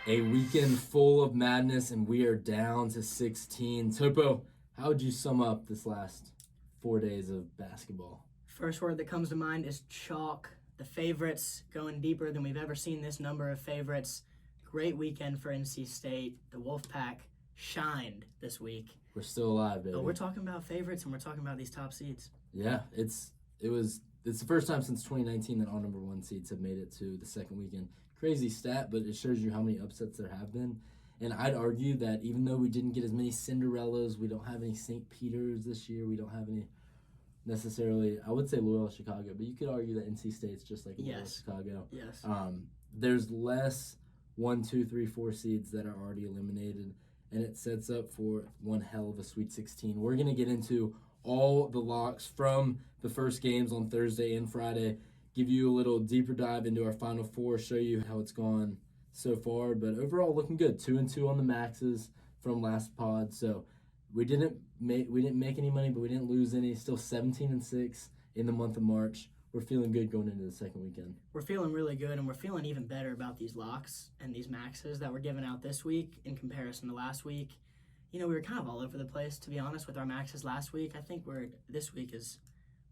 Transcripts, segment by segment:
A weekend full of madness, and we are down to 16. Topo, how would you sum up this last 4 days of basketball? First word that comes to mind is chalk. The favorites going deeper than we've ever seen this number of favorites. Great weekend for NC State. The Wolfpack shined this week. We're still alive, baby. But we're talking about favorites, and we're talking about these top seeds. Yeah, it's the first time since 2019 that all number one seeds have made it to the second weekend. Crazy stat, but it shows you how many upsets there have been. And I'd argue that even though we didn't get as many Cinderellas, we don't have any St. Peters this year, we don't have any necessarily, I would say Loyola Chicago, but you could argue that NC State's just like Loyola Chicago. Yes. There's less 1, 2, 3, 4 seeds that are already eliminated, and it sets up for one hell of a Sweet 16. We're going to get into all the locks from the first games on Thursday and Friday, give you a little deeper dive into our Final Four, show you how it's gone so far. But overall, looking good. 2-2 on the maxes from last pod. So we didn't make any money, but we didn't lose any. Still 17-6 in the month of March. We're feeling good going into the second weekend. We're feeling really good, and we're feeling even better about these locks and these maxes that were given out this week in comparison to last week. You know, we were kind of all over the place, to be honest, with our maxes last week. I think this week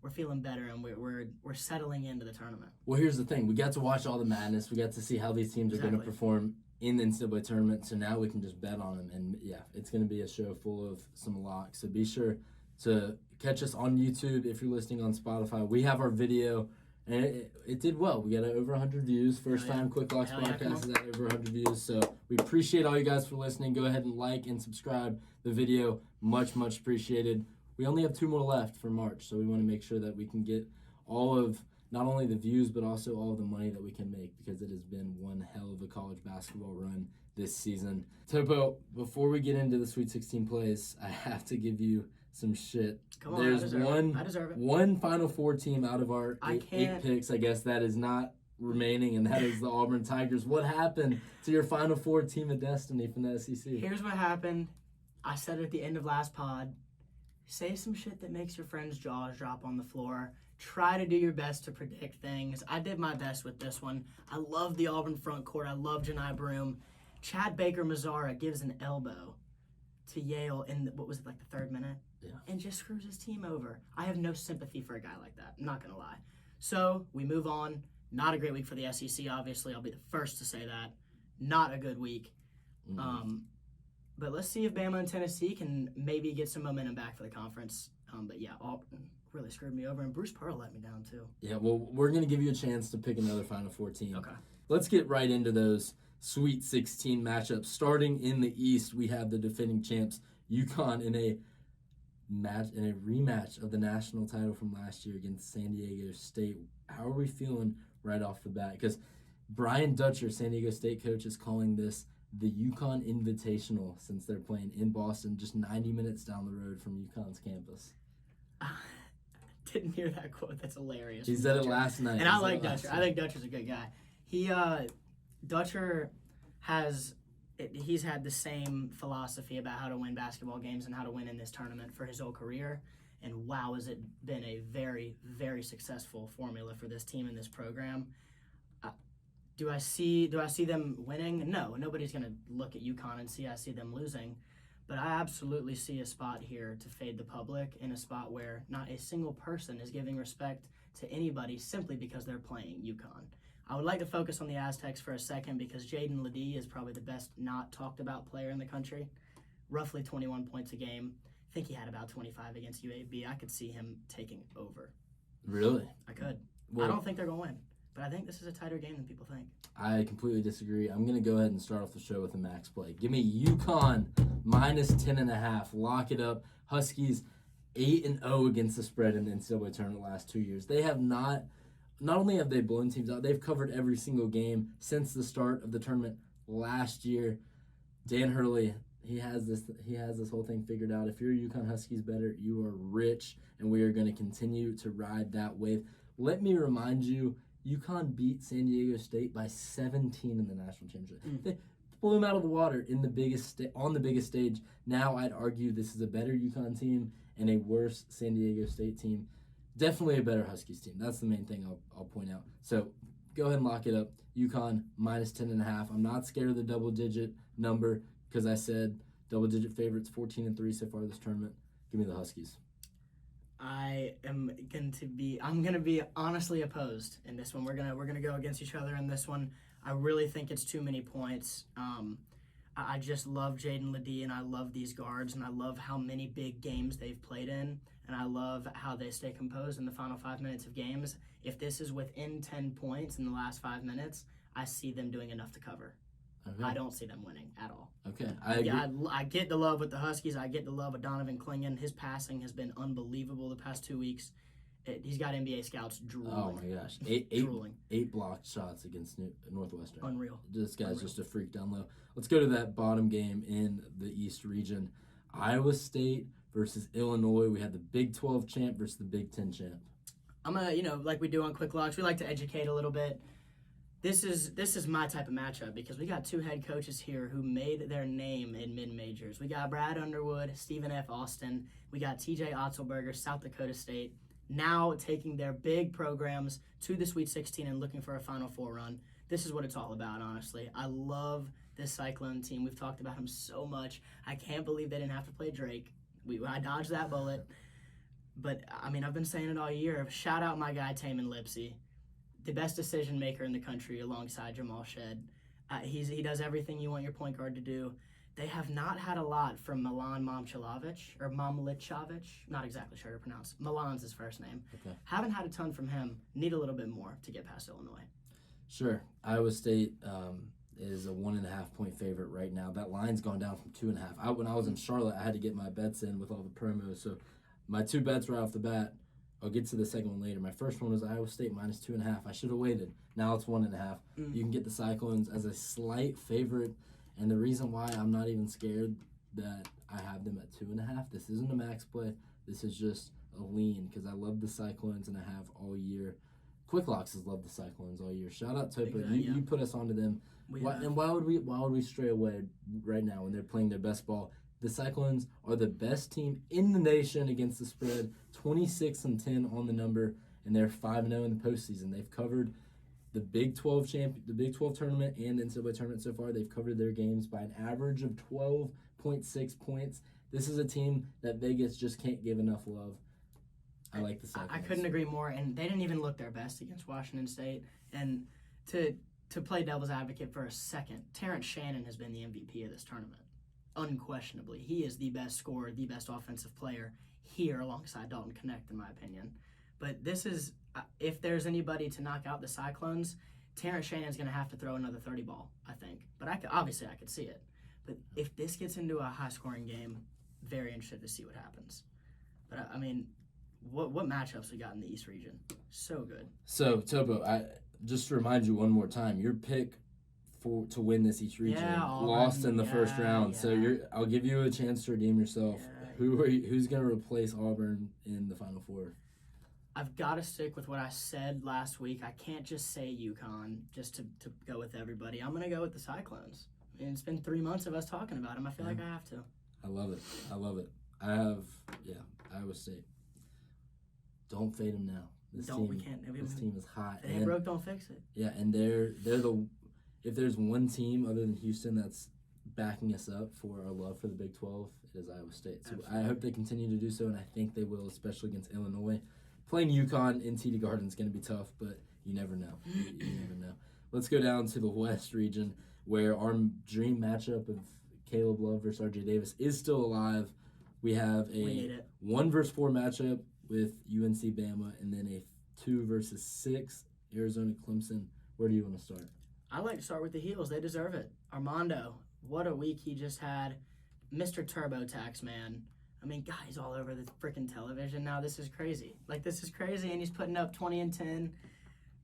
we're feeling better, and we're settling into the tournament. Well, here's the thing. We got to watch all the madness. We got to see how these teams are going to perform in the NCAA tournament, so now we can just bet on them. And, yeah, it's going to be a show full of some locks. So be sure to catch us on YouTube if you're listening on Spotify. We have our video, and it did well. We got over 100 views. First time Quick Locks podcast is at over 100 views. So we appreciate all you guys for listening. Go ahead and like and subscribe the video. Much, much appreciated. We only have 2 more left for March, so we want to make sure that we can get all of not only the views but also all of the money that we can make, because it has been one hell of a college basketball run this season. Topo, before we get into the Sweet 16 plays, I have to give you some shit. Come on, There's I deserve it. one Final Four team out of our eight picks, I guess, that is not remaining, and that is the Auburn Tigers. What happened to your Final Four team of destiny from the SEC? Here's what happened. I said it at the end of last pod. Say some shit that makes your friend's jaws drop on the floor. Try to do your best to predict things. I did my best with this one. I love the Auburn front court. I love Janai Broome. Chad Baker-Mazara gives an elbow to Yale in, what was it, like the 3rd minute? Yeah. And just screws his team over. I have no sympathy for a guy like that. I'm not going to lie. So we move on. Not a great week for the SEC, obviously. I'll be the first to say that. Not a good week. Mm-hmm. But let's see if Bama and Tennessee can maybe get some momentum back for the conference. But yeah, Auburn really screwed me over, and Bruce Pearl let me down too. Yeah, well, we're going to give you a chance to pick another Final Four team. Okay. Let's get right into those Sweet 16 matchups. Starting in the East, we have the defending champs, UConn, in a rematch of the national title from last year against San Diego State. How are we feeling right off the bat? Because Brian Dutcher, San Diego State coach, is calling this the UConn Invitational, since they're playing in Boston, just 90 minutes down the road from UConn's campus. Didn't hear that quote. That's hilarious. He said it last night. And I like Dutcher. I think Dutcher's a good guy. Dutcher he's had the same philosophy about how to win basketball games and how to win in this tournament for his whole career. And wow, has it been a very, very successful formula for this team and this program. Do I see them winning? No, nobody's going to look at UConn and see I see them losing. But I absolutely see a spot here to fade the public, in a spot where not a single person is giving respect to anybody simply because they're playing UConn. I would like to focus on the Aztecs for a second, because Jaden Ledee is probably the best not talked about player in the country. Roughly 21 points a game. I think he had about 25 against UAB. I could see him taking over. Really? I could. Well, I don't think they're going to win. But I think this is a tighter game than people think. I completely disagree. I'm going to go ahead and start off the show with a max play. Give me UConn minus 10.5. Lock it up. Huskies 8-0 against the spread in the NCAA tournament the last 2 years. They have not only have they blown teams out, they've covered every single game since the start of the tournament last year. Dan Hurley, he has this whole thing figured out. If you're a UConn Huskies bettor, you are rich, and we are going to continue to ride that wave. Let me remind you, UConn beat San Diego State by 17 in the national championship. They blew them out of the water in on the biggest stage. Now I'd argue this is a better UConn team and a worse San Diego State team. Definitely a better Huskies team. That's the main thing I'll point out. So go ahead and lock it up. UConn minus 10.5. I'm not scared of the double-digit number because I said double-digit favorites, 14-3 so far this tournament. Give me the Huskies. I'm gonna be honestly opposed in this one. We're gonna go against each other in this one. I really think it's too many points. I just love Jaden Ledee, and I love these guards, and I love how many big games they've played in, and I love how they stay composed in the final 5 minutes of games. If this is within 10 points in the last 5 minutes, I see them doing enough to cover. Okay. I don't see them winning at all. Okay, I agree. I get the love with the Huskies. I get the love with Donovan Clingan. His passing has been unbelievable the past 2 weeks. He's got NBA scouts drooling. Oh, my gosh. Eight blocked shots against Northwestern. Unreal. This guy's just a freak down low. Let's go to that bottom game in the East region. Iowa State versus Illinois. We had the Big 12 champ versus the Big 10 champ. I'm going to, like we do on Quick Locks, we like to educate a little bit. This is my type of matchup because we got two head coaches here who made their name in mid-majors. We got Brad Underwood, Stephen F. Austin. We got TJ Otzelberger, South Dakota State, now taking their big programs to the Sweet 16 and looking for a Final Four run. This is what it's all about, honestly. I love this Cyclone team. We've talked about them so much. I can't believe they didn't have to play Drake. I dodged that bullet. But, I mean, I've been saying it all year. Shout out my guy, Taman Lipsey. The best decision maker in the country alongside Jamal Shed. He does everything you want your point guard to do. They have not had a lot from Milan Momcilovic, or Momlichovic. Not exactly sure to pronounce. Milan's his first name. Okay. Haven't had a ton from him. Need a little bit more to get past Illinois. Sure. Iowa State is a 1.5-point favorite right now. That line's gone down from 2.5. When I was in Charlotte, I had to get my bets in with all the promos. So my two bets right off the bat. I'll get to the second one later. My first one was Iowa State minus 2.5. I should have waited. Now it's 1.5. You can get the Cyclones as a slight favorite. And the reason why I'm not even scared that I have them at 2.5, this isn't a max play. This is just a lean because I love the Cyclones and I have all year. Quick Locks has loved the Cyclones all year. Shout out Topo. Exactly, you put us onto them. Why would we stray away right now when they're playing their best ball? The Cyclones are the best team in the nation against the spread, 26-10 on the number, and they're 5-0 in the postseason. They've covered the Big 12 tournament and the NCAA tournament so far. They've covered their games by an average of 12.6 points. This is a team that Vegas just can't give enough love. I like the Cyclones. I couldn't agree more, and they didn't even look their best against Washington State. And to play devil's advocate for a second, Terrence Shannon has been the MVP of this tournament. Unquestionably. He is the best scorer, the best offensive player here alongside Dalton Knecht, in my opinion. But this is, if there's anybody to knock out the Cyclones, Terrence Shannon's going to have to throw another 30 ball, I think. But obviously I could see it. But if this gets into a high-scoring game, very interested to see what happens. But, I mean, what matchups we got in the East region? So good. So, Topo, just to remind you one more time, your pick to win this East region lost in the first round. Yeah. So I'll give you a chance to redeem yourself. Yeah. Who's going to replace Auburn in the Final Four? I've got to stick with what I said last week. I can't just say UConn just to go with everybody. I'm going to go with the Cyclones. I mean, it's been 3 months of us talking about them. I feel like I have to. I love it. I have, Iowa State. Don't fade them now. This team is hot. If it ain't broke, don't fix it. Yeah, and they're if there's one team other than Houston that's backing us up for our love for the Big 12, it is Iowa State. So absolutely. I hope they continue to do so, and I think they will, especially against Illinois. Playing UConn in TD Garden is going to be tough, but you never know. You never know. Let's go down to the West region, where our dream matchup of Caleb Love versus RJ Davis is still alive. We have a 1 versus 4 matchup with UNC-Bama, and then a 2 versus 6 Arizona-Clemson. Where do you want to start? I like to start with the Heels. They deserve it. Armando, what a week he just had. Mr. TurboTax, man. I mean, guys all over the freaking television now. This is crazy. This is crazy, and he's putting up 20 and 10.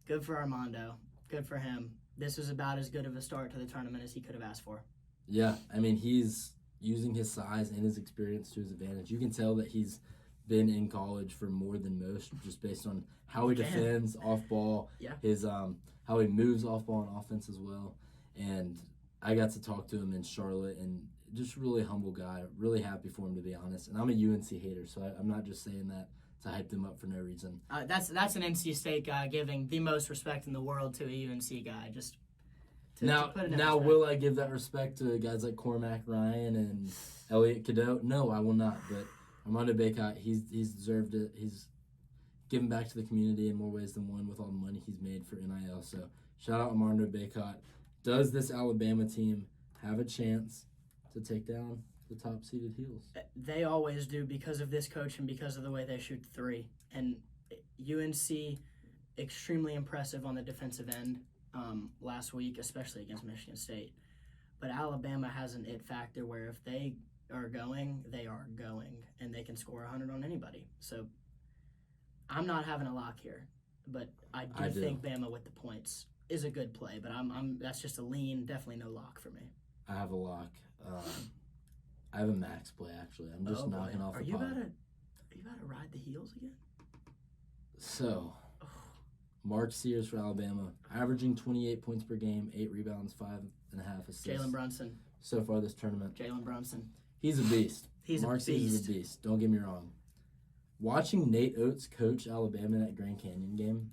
Good for Armando. Good for him. This was about as good of a start to the tournament as he could have asked for. Yeah, I mean, he's using his size and his experience to his advantage. You can tell that he's been in college for more than most, just based on how he defends off ball, his how he moves off ball on offense as well. And I got to talk to him in Charlotte, and just really humble guy. Really happy for him, to be honest. And I'm a UNC hater, so I'm not just saying that hype them up for no reason. That's an NC State guy giving the most respect in the world to a UNC guy. Just to put it in now, respect. will I give that respect to guys like Cormac Ryan and Elliot Cadeau? No, I will not. But Armando Bacot, he's deserved it. He's given back to the community in more ways than one with all the money he's made for NIL. So shout out Armando Bacot. Does this Alabama team have a chance to take down the top-seeded Heels? They always do because of this coach and because of the way they shoot the three. And UNC, extremely impressive on the defensive end last week, especially against Michigan State. But Alabama has an it factor where if they are going, they are going, and they can score 100 on anybody. So I'm not having a lock here, but I do think Bama with the points is a good play. But I'm that's just a lean, definitely no lock for me. I have a lock. I have a max play, actually. I'm just knocking off the pot. Are you about to ride the Heels again? So, Mark Sears for Alabama, averaging 28 points per game, 8 rebounds, 5.5 assists. Jalen Brunson. So far this tournament. Jalen Brunson. He's a beast. Mark Sears is a beast. Don't get me wrong. Watching Nate Oates coach Alabama in that Grand Canyon game,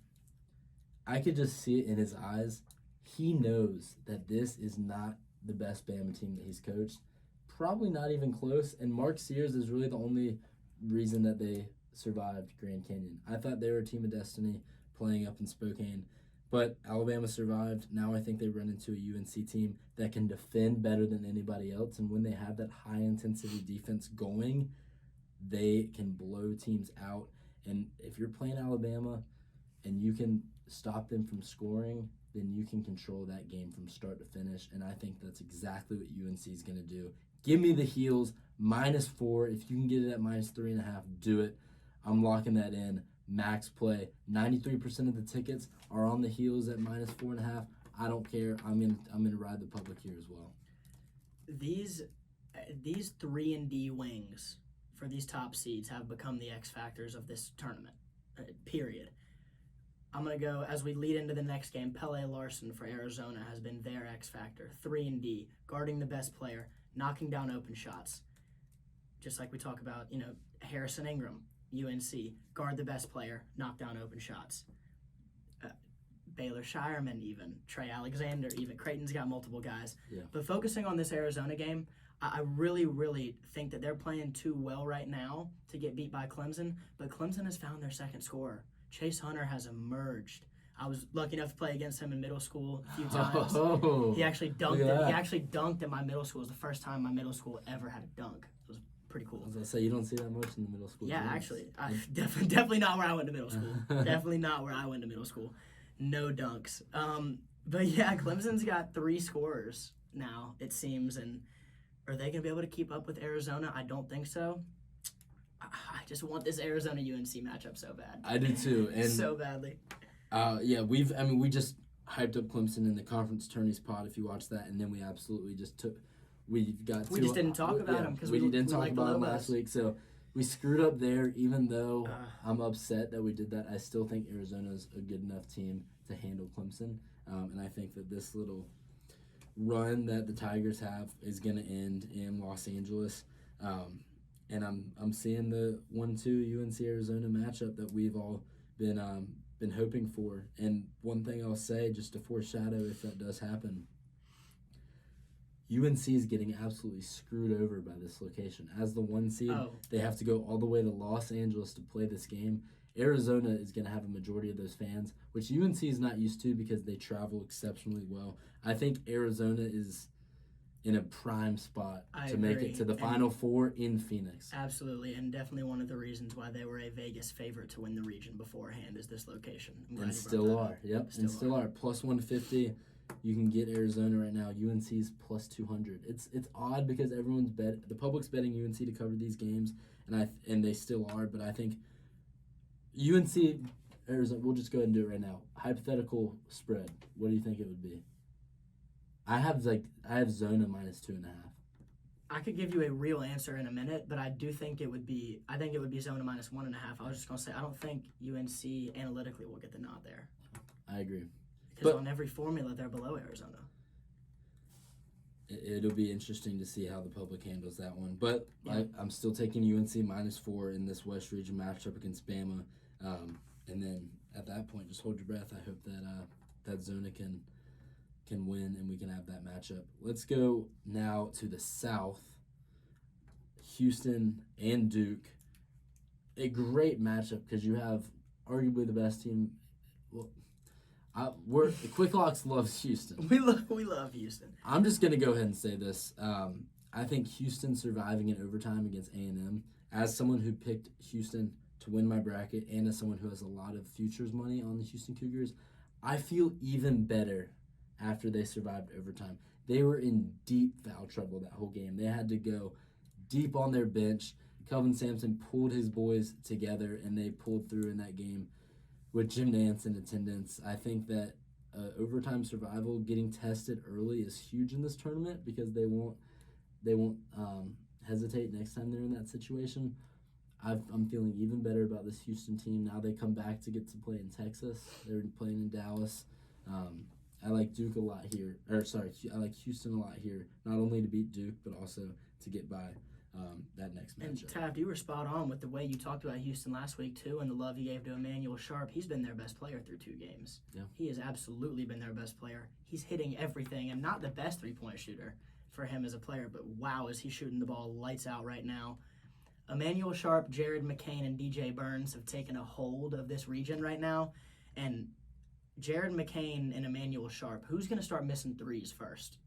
I could just see it in his eyes. He knows that this is not the best Bama team that he's coached. Probably not even close. And Mark Sears is really the only reason that they survived Grand Canyon. I thought they were a team of destiny playing up in Spokane. But Alabama survived. Now I think they run into a UNC team that can defend better than anybody else. And when they have that high-intensity defense going, they can blow teams out. And if you're playing Alabama and you can stop them from scoring, then you can control that game from start to finish. And I think that's exactly what UNC is going to do. Give me the Heels, -4. If you can get it at -3.5, do it. I'm locking that in. Max play. 93% of the tickets are on the Heels at -4.5. I don't care. I'm gonna ride the public here as well. These 3-and-D wings for these top seeds have become the X factors of this tournament. Period. I'm going to go, as we lead into the next game, Pele Larson for Arizona has been their X factor. 3-and-D, guarding the best player, knocking down open shots. Just like we talk about, Harrison Ingram, UNC, guard the best player, knock down open shots. Baylor Shireman even, Trey Alexander even. Creighton's got multiple guys. Yeah. But focusing on this Arizona game, I really, really think that they're playing too well right now to get beat by Clemson, but Clemson has found their second scorer. Chase Hunter has emerged. I was lucky enough to play against him in middle school a few times. He actually dunked at my middle school. It was the first time my middle school ever had a dunk. It was pretty cool. I was going to say, you don't see that much in the middle school. Yeah, games. actually. Definitely not where I went to middle school. Definitely not where I went to middle school. No dunks. But yeah, Clemson's got 3 scorers now, it seems. And are they going to be able to keep up with Arizona? I don't think so. I just want this Arizona-UNC matchup so bad. I do too. And so badly. Yeah, we just hyped up Clemson in the conference tourneys pod if you watched that, and then we absolutely just we just didn't talk about them because we didn't talk about them last week. So we screwed up there. Even though I'm upset that we did that, I still think Arizona's a good enough team to handle Clemson, and I think that this little run that the Tigers have is going to end in Los Angeles. And I'm seeing the 1-2 UNC Arizona matchup that we've all been hoping for. And one thing I'll say, just to foreshadow if that does happen, UNC is getting absolutely screwed over by this location. As the 1 seed, they have to go all the way to Los Angeles to play this game. Arizona is going to have a majority of those fans, which UNC is not used to because they travel exceptionally well. I think Arizona is in a prime spot to make it to the Final Four in Phoenix. Absolutely, and definitely one of the reasons why they were a Vegas favorite to win the region beforehand is this location. And still are. Yep, and still are. Plus 150. You can get Arizona right now. UNC's plus 200. It's odd because the public's betting UNC to cover these games, and they still are. But I think UNC Arizona. We'll just go ahead and do it right now. Hypothetical spread. What do you think it would be? I have Zona minus 2.5. I could give you a real answer in a minute, but I do think it would be. I think it would be Zona minus 1.5. I was just gonna say I don't think UNC analytically will get the nod there. I agree. Because on every formula, they're below Arizona. It'll be interesting to see how the public handles that one. But Yeah. I'm still taking UNC -4 in this West Region matchup against Bama. And then at that point, just hold your breath. I hope that Zona can win and we can have that matchup. Let's go now to the South. Houston and Duke. A great matchup because you have arguably the best team. Well, Quick Locks loves Houston. We love Houston. I'm just gonna go ahead and say this. I think Houston surviving in overtime against A&M. As someone who picked Houston to win my bracket, and as someone who has a lot of futures money on the Houston Cougars, I feel even better after they survived overtime. They were in deep foul trouble that whole game. They had to go deep on their bench. Kelvin Sampson pulled his boys together, and they pulled through in that game with Jim Nance in attendance. I think that overtime survival, getting tested early, is huge in this tournament because they won't hesitate next time they're in that situation. I'm feeling even better about this Houston team now. They come back to get to play in Texas. They're playing in Dallas. I like Duke a lot here. I like Houston a lot here. Not only to beat Duke, but also to get by that next matchup. And Taft, you were spot on with the way you talked about Houston last week too, and the love you gave to Emmanuel Sharp. He's been their best player through 2 games. Yeah. He has absolutely been their best player. He's hitting everything, and not the best 3-point shooter for him as a player, but wow, is he shooting the ball lights out right now. Emmanuel Sharp, Jared McCain, and DJ Burns have taken a hold of this region right now, and Jared McCain and Emmanuel Sharp, who's going to start missing threes first?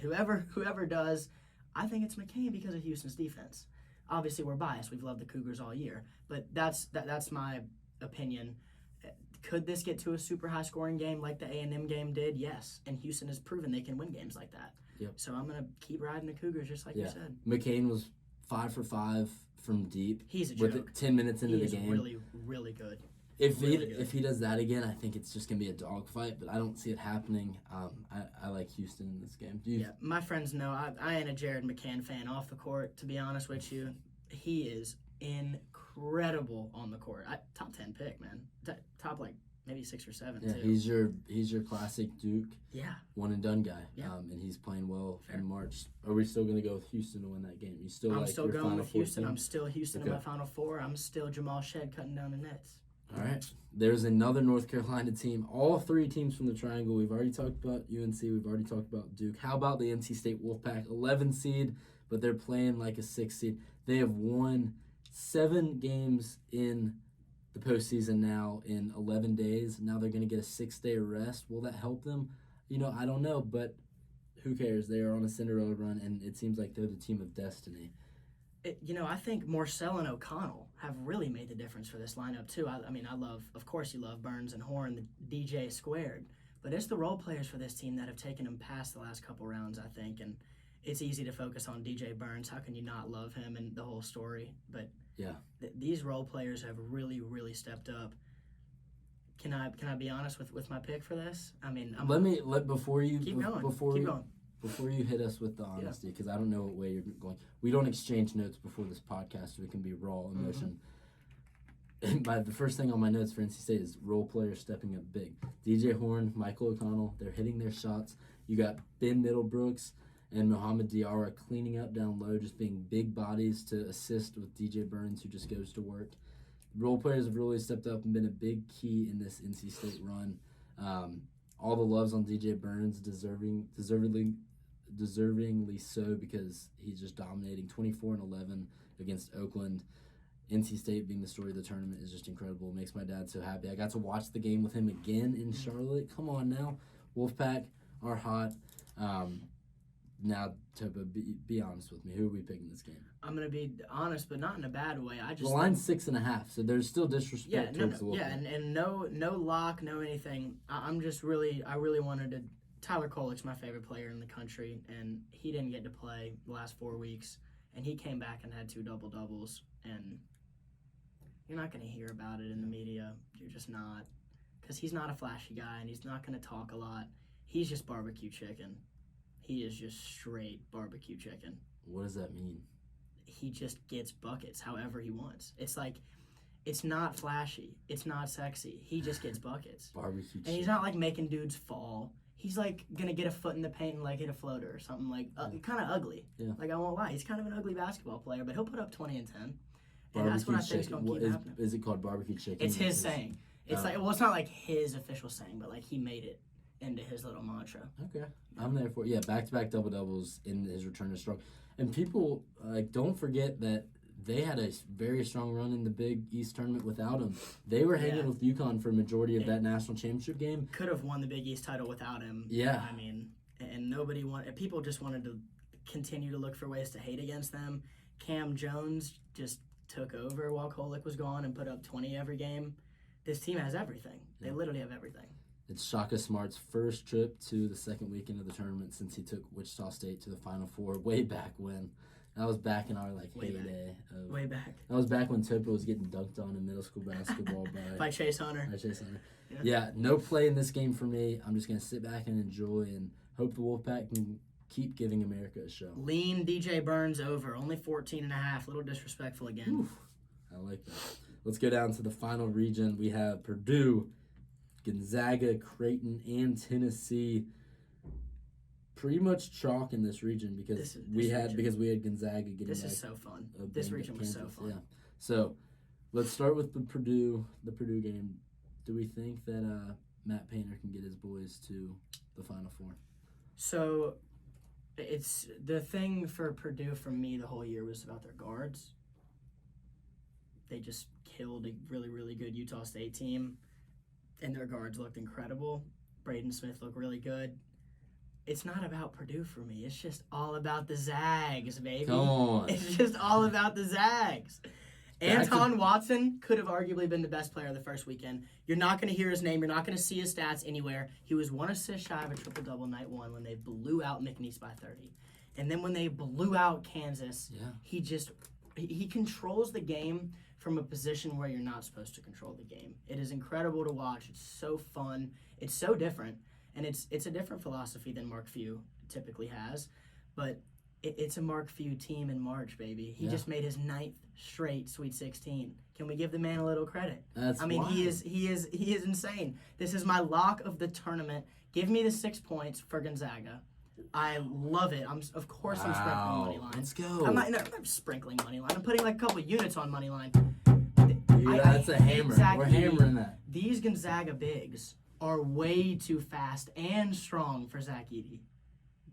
Whoever does, I think it's McCain because of Houston's defense. Obviously, we're biased. We've loved the Cougars all year, but that's my opinion. Could this get to a super high-scoring game like the A&M game did? Yes, and Houston has proven they can win games like that. Yep. So I'm going to keep riding the Cougars just like you said. McCain was 5 for 5 from deep. He's a joke. With 10 minutes into the game. He is really, really good. If he does that again, I think it's just going to be a dogfight, but I don't see it happening. I like Houston in this game. My friends know I ain't a Jared McCann fan off the court, to be honest with you. He is incredible on the court. Top 10 pick, man. Top maybe 6 or 7 too. He's your classic Duke one and done guy. Yeah. And he's playing well in March. Are we still going to go with Houston to win that game? I'm still going with Houston. Team? I'm still Houston in my Final Four. I'm still Jamal Shed cutting down the nets. All right. There's another North Carolina team. All 3 teams from the Triangle. We've already talked about UNC. We've already talked about Duke. How about the NC State Wolfpack? 11 seed, but they're playing like a 6 seed. They have won 7 games in the postseason now in 11 days. Now they're going to get a 6-day rest. Will that help them? I don't know, but who cares? They are on a Cinderella run, and it seems like they're the team of destiny. I think Morcell and O'Connell have really made the difference for this lineup too. Of course you love Burns and Horn, the DJ squared, but it's the role players for this team that have taken them past the last couple rounds, I think, and it's easy to focus on DJ Burns. How can you not love him and the whole story? But these role players have really, really stepped up. Can I be honest with my pick for this? Before you keep going. Before you hit us with the honesty, because I don't know what way you're going. We don't exchange notes before this podcast, so it can be raw emotion. Mm-hmm. And the first thing on my notes for NC State is role players stepping up big. DJ Horn, Michael O'Connell, they're hitting their shots. You got Ben Middlebrooks and Mohamed Diarra cleaning up down low, just being big bodies to assist with DJ Burns, who just goes to work. Role players have really stepped up and been a big key in this NC State run. All the loves on DJ Burns, deservingly so, because he's just dominating 24-11 against Oakland. NC State being the story of the tournament is just incredible. It makes my dad so happy. I got to watch the game with him again in Charlotte. Come on now. Wolfpack are hot. Now, Topo, be honest with me. Who are we picking this game? I'm going to be honest, but not in a bad way. The line's 6.5, so there's still disrespect towards the Wolfpack. Yeah, and no lock, no anything. I really wanted to. Tyler Kolek's my favorite player in the country, and he didn't get to play the last 4 weeks, and he came back and had 2 double-doubles, and you're not going to hear about it in the media. You're just not, because he's not a flashy guy, and he's not going to talk a lot. He's just barbecue chicken. He is just straight barbecue chicken. What does that mean? He just gets buckets however he wants. It's like, it's not flashy. It's not sexy. He just gets buckets. Barbecue chicken. And he's not like making dudes fall. he's like gonna get a foot in the paint and like hit a floater or something like kind of ugly. Yeah. Like I won't lie, he's kind of an ugly basketball player, but he'll put up 20 and 10. And that's what I think is gonna keep happening. Is it called barbecue chicken? It's his saying. It's like, well, it's not like his official saying, but like he made it into his little mantra. Okay, I'm there for it. Yeah, back-to-back double-doubles in his return to strong. And people don't forget that they had a very strong run in the Big East tournament without him. They were hanging with UConn for a majority of that national championship game. Could have won the Big East title without him. Yeah. I mean, and people just wanted to continue to look for ways to hate against them. Cam Jones just took over while Kolek was gone and put up 20 every game. This team has everything. They literally have everything. It's Shaka Smart's first trip to the second weekend of the tournament since he took Wichita State to the Final Four way back when. That was back in our heyday. Way back. That was back when Topo was getting dunked on in middle school basketball by Chase Hunter. Yeah, no play in this game for me. I'm just going to sit back and enjoy and hope the Wolfpack can keep giving America a show. Lean DJ Burns over. Only 14.5. Little disrespectful again. Oof, I like that. Let's go down to the final region. We have Purdue, Gonzaga, Creighton, and Tennessee. Pretty much chalk in this region because we had Gonzaga getting. This is so fun. This region was so fun. Yeah. So let's start with the Purdue game. Do we think that Matt Painter can get his boys to the Final Four? So it's the thing for Purdue for me the whole year was about their guards. They just killed a really, really good Utah State team, and their guards looked incredible. Braden Smith looked really good. It's not about Purdue for me. It's just all about the Zags, baby. Come on. It's just all about the Zags. Anton Watson could have arguably been the best player of the first weekend. You're not going to hear his name. You're not going to see his stats anywhere. He was 1 assist shy of a triple-double night one when they blew out McNeese by 30. And then when they blew out Kansas, he controls the game from a position where you're not supposed to control the game. It is incredible to watch. It's so fun. It's so different. And it's a different philosophy than Mark Few typically has. But it's a Mark Few team in March, baby. He just made his 9th straight Sweet 16. Can we give the man a little credit? Wild. He is insane. This is my lock of the tournament. Give me the 6 points for Gonzaga. I love it. I'm sprinkling money line. Let's go. I'm not sprinkling money line. I'm putting like a couple units on money line. That's a hammer. We're hammering that. These Gonzaga bigs are way too fast and strong for Zach Edey.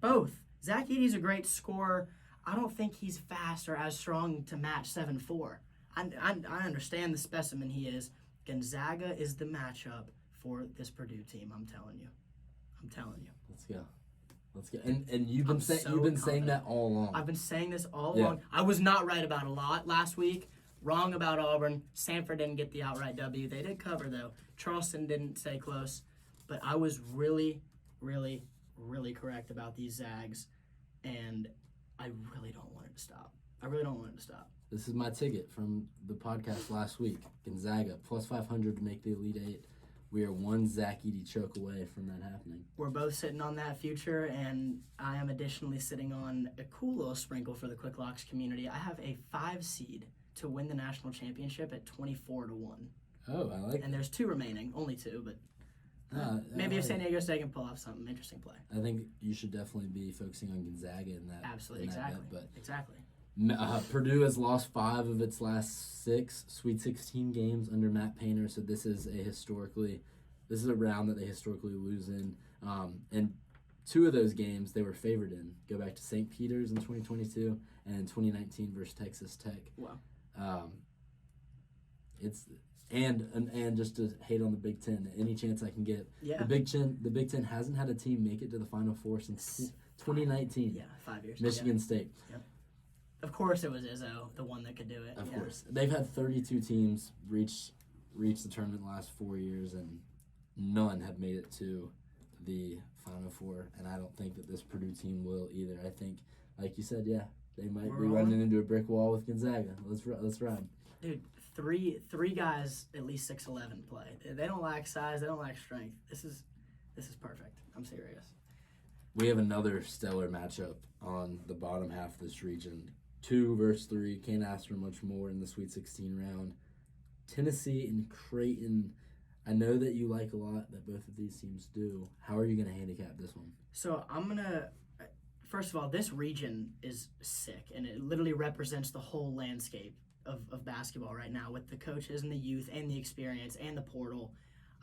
Both. Zach Edey's a great scorer. I don't think he's fast or as strong to match 7'4". I understand the specimen he is. Gonzaga is the matchup for this Purdue team. I'm telling you. Let's go. And you've been saying that all along. I've been saying this all along. I was not right about a lot last week. Wrong about Auburn. Sanford didn't get the outright W. They did cover, though. Charleston didn't stay close. But I was really, really, really correct about these Zags. And I really don't want it to stop. This is my ticket from the podcast last week. Gonzaga, plus 500 to make the Elite Eight. We are one Zach Edey choke away from that happening. We're both sitting on that future, and I am additionally sitting on a cool little sprinkle for the Quick Locks community. I have a 5 seed to win the national championship at 24-1. Oh, I like that. And there's 2 remaining, only 2, but maybe if San Diego State can pull off something, interesting play. I think you should definitely be focusing on Gonzaga in that. Absolutely, exactly. Purdue has lost 5 of its last 6 Sweet 16 games under Matt Painter, so this is a round that they historically lose in. And 2 of those games they were favored in. Go back to St. Peter's in 2022 and in 2019 versus Texas Tech. Wow. And just to hate on the Big Ten, any chance I can get. Yeah. The Big Ten hasn't had a team make it to the Final Four since 2019. Yeah, 5 years. Michigan State. Yep. Of course it was Izzo, the one that could do it. Of course. They've had 32 teams reach the tournament the last 4 years, and none have made it to the Final Four, and I don't think that this Purdue team will either. I think, like you said, they might be running into a brick wall with Gonzaga. Let's ride. Dude, three guys at least 6'11" play. They don't lack size. They don't lack strength. This is perfect. I'm serious. We have another stellar matchup on the bottom half of this region. 2 versus 3. Can't ask for much more in the Sweet 16 round. Tennessee and Creighton. I know that you like a lot that both of these teams do. How are you going to handicap this one? So I'm going to, first of all, this region is sick, and it literally represents the whole landscape of basketball right now with the coaches and the youth and the experience and the portal.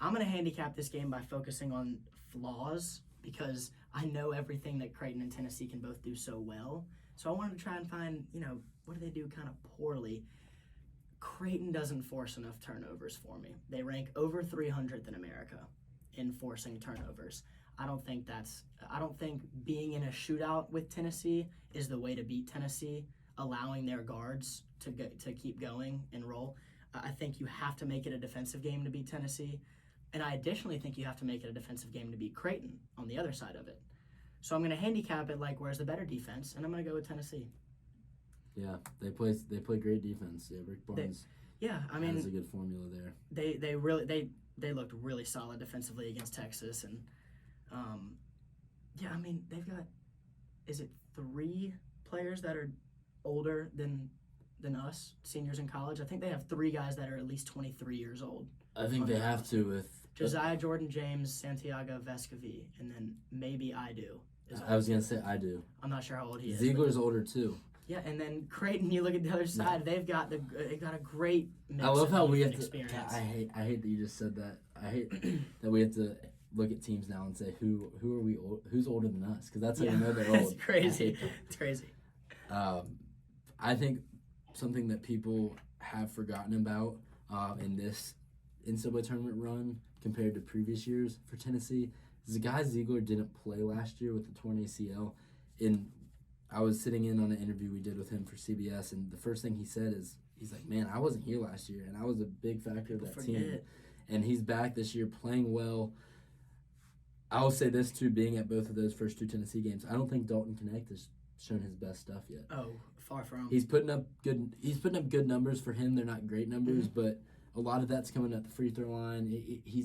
I'm going to handicap this game by focusing on flaws because I know everything that Creighton and Tennessee can both do so well. So I wanted to try and find, what do they do kind of poorly? Creighton doesn't force enough turnovers for me. They rank over 300th in America in forcing turnovers. I don't think being in a shootout with Tennessee is the way to beat Tennessee, allowing their guards to keep going and roll. I think you have to make it a defensive game to beat Tennessee. And I additionally think you have to make it a defensive game to beat Creighton on the other side of it. So I'm going to handicap it like where's the better defense, and I'm going to go with Tennessee. Yeah, they play great defense. Yeah, Rick Barnes. Has a good formula there. They looked really solid defensively against Texas, and they've got, is it 3 players that are older than us, seniors in college? I think they have 3 guys that are at least 23 years old. I think they have to with Josiah Jordan James, Santiago Vescovi, and then maybe I do. I was gonna say I do. I'm not sure how old he is. Ziegler's older too. Yeah, and then Creighton, you look at the other side, they've got a great mix. I love how we have experience. I hate that you just said that. I hate that we have to look at teams now and say who's older than us, because that's how you know they're old. It's crazy. It's crazy. I think something that people have forgotten about in this NCAA tournament run compared to previous years for Tennessee is the guy Ziegler didn't play last year with the torn ACL. I was sitting in on an interview we did with him for CBS, and the first thing he said is, he's like, man, I wasn't here last year, and I was a big factor of that team. And he's back this year playing well. I will say this, too, being at both of those first 2 Tennessee games, I don't think Dalton Connect has shown his best stuff yet. Oh, far from. He's putting up good numbers for him. They're not great numbers, but a lot of that's coming at the free throw line. He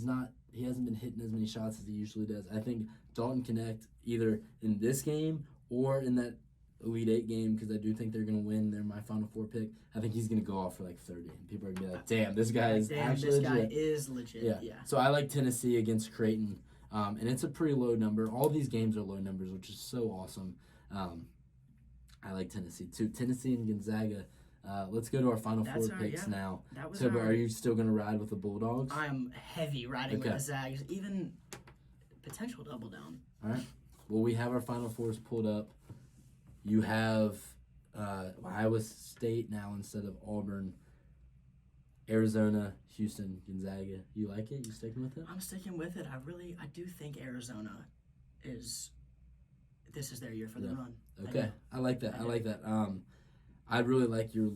hasn't been hitting as many shots as he usually does. I think Dalton Connect, either in this game or in that Elite 8 game, because I do think they're going to win. They're my Final Four pick. I think he's going to go off for like 30. And people are going to be like, damn, this guy is actually legit. This guy is legit, yeah. So I like Tennessee against Creighton, and it's a pretty low number. All these games are low numbers, which is so awesome. I like Tennessee, too. Tennessee and Gonzaga. Let's go to our Final Four picks now. So, are you still going to ride with the Bulldogs? I'm heavy riding with the Zags, even potential double down. All right. Well, we have our Final Fours pulled up. You have Iowa State now instead of Auburn. Arizona, Houston, Gonzaga. You like it? You sticking with it? I'm sticking with it. I do think Arizona this is their year for the run. Okay. I like that. I really like the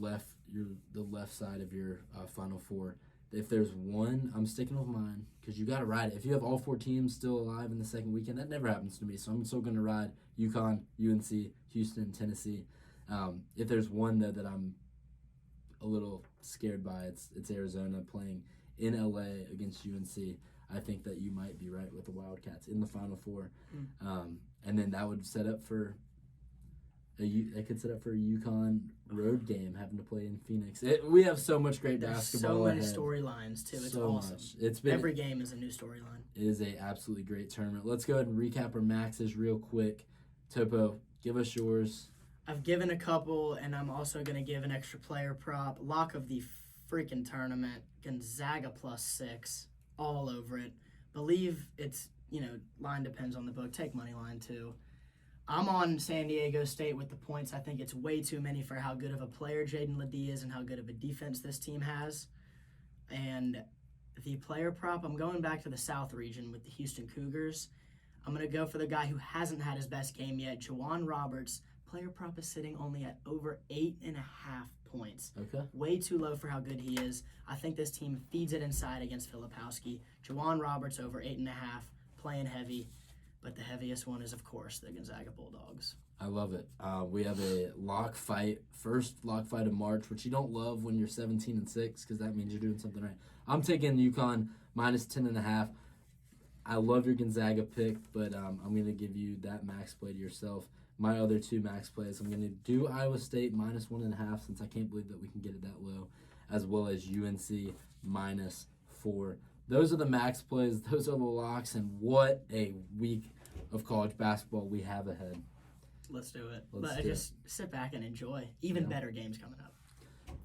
left side of your Final Four. If there's one, I'm sticking with mine because you got to ride it. If you have all 4 teams still alive in the second weekend, that never happens to me. So I'm still going to ride UConn, UNC, Houston, Tennessee. If there's one though that I'm a little scared by, it's Arizona playing in LA against UNC. I think that you might be right with the Wildcats in the Final Four, and then that would set up for a UConn road game, having to play in Phoenix. We have so much great basketball. So many storylines too. It's awesome. Every game is a new storyline. It is a absolutely great tournament. Let's go ahead and recap our maxes real quick. Topo, give us yours. I've given a couple, and I'm also going to give an extra player prop. Lock of the freaking tournament, Gonzaga +6, all over it. Believe it's, line depends on the book. Take money line too. I'm on San Diego State with the points. I think it's way too many for how good of a player Jaden Ledee is and how good of a defense this team has. And the player prop, I'm going back to the South region with the Houston Cougars. I'm going to go for the guy who hasn't had his best game yet, Juwan Roberts. Player prop is sitting only at over 8.5 points. Okay. Way too low for how good he is. I think this team feeds it inside against Filipowski. Juwan Roberts over 8.5, playing heavy. But the heaviest one is, of course, the Gonzaga Bulldogs. I love it. We have a lock fight, first lock fight of March, which you don't love when you're 17-6 because that means you're doing something right. I'm taking UConn -10.5. I love your Gonzaga pick, but I'm going to give you that max play to yourself. My other 2 max plays, I'm going to do Iowa State -1.5 since I can't believe that we can get it that low, as well as UNC -4 those are the max plays. Those are the locks, and what a week of college basketball we have ahead. Let's do it. Let's But do just sit back and enjoy. Even better games coming up.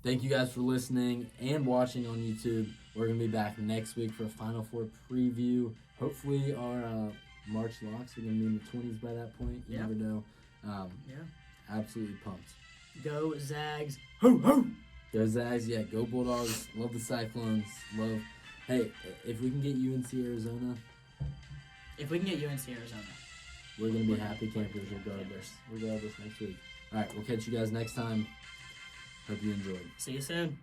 Thank you guys for listening and watching on YouTube. We're going to be back next week for a Final Four preview. Hopefully our March locks are going to be in the 20s by that point. You never know. Absolutely pumped. Go Zags. Ho, ho! Go Zags. Yeah, go Bulldogs. Love the Cyclones. Hey, if we can get UNC Arizona. If we can get UNC Arizona. We're going to be happy campers regardless next week. All right, we'll catch you guys next time. Hope you enjoyed. See you soon.